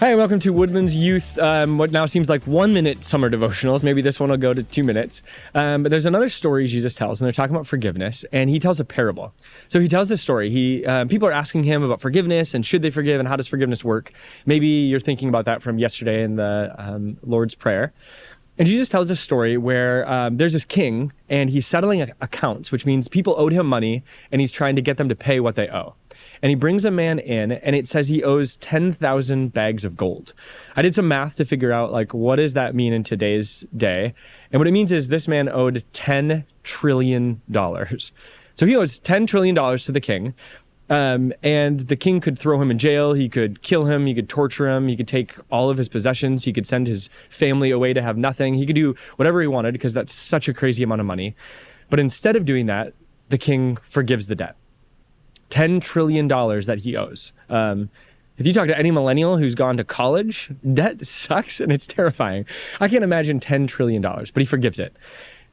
Hi, welcome to Woodlands Youth, what now seems like 1 minute summer devotionals. Maybe this one will go to 2 minutes. But there's another story Jesus tells, and they're talking about forgiveness, and he tells a parable. So he tells this story. People are asking him about forgiveness, and should they forgive, and how does forgiveness work? Maybe you're thinking about that from yesterday in the Lord's Prayer. And Jesus tells this story where there's this king, and he's settling accounts, which means people owed him money, and he's trying to get them to pay what they owe. And he brings a man in, and it says he owes 10,000 bags of gold. I did some math to figure out, what does that mean in today's day? And what it means is this man owed $10 trillion. So he owes $10 trillion to the king. And the king could throw him in jail, he could kill him, he could torture him, he could take all of his possessions, he could send his family away to have nothing. He could do whatever he wanted because that's such a crazy amount of money. But instead of doing that, the king forgives the debt. $10 trillion that he owes. If you talk to any millennial who's gone to college, debt sucks and it's terrifying. I can't imagine $10 trillion, but he forgives it.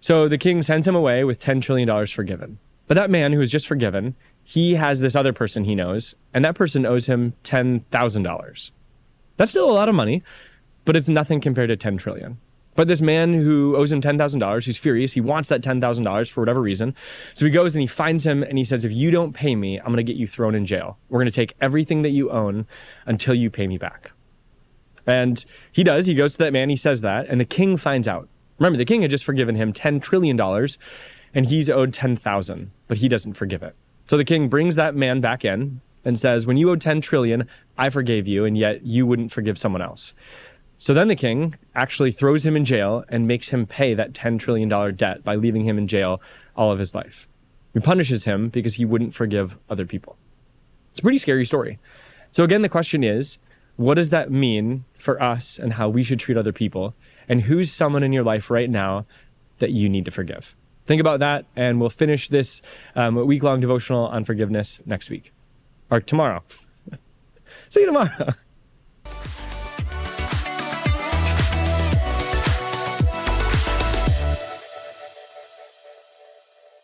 So the king sends him away with $10 trillion forgiven. But that man who was just forgiven, he has this other person he knows, and that person owes him $10,000. That's still a lot of money, but it's nothing compared to 10 trillion. But this man who owes him $10,000, he's furious. He wants that $10,000 for whatever reason. So he goes and he finds him and he says, if you don't pay me, I'm going to get you thrown in jail. We're going to take everything that you own until you pay me back. And he does. He goes to that man. He says that. And the king finds out. Remember, the king had just forgiven him $10 trillion and he's owed 10,000, but he doesn't forgive it. So the king brings that man back in and says, when you owed 10 trillion, I forgave you, and yet you wouldn't forgive someone else. So then the king actually throws him in jail and makes him pay that $10 trillion debt by leaving him in jail all of his life. He punishes him because he wouldn't forgive other people. It's a pretty scary story. So again, the question is, what does that mean for us and how we should treat other people? And who's someone in your life right now that you need to forgive? Think about that, and we'll finish this week-long devotional on forgiveness next week. Or tomorrow. See you tomorrow.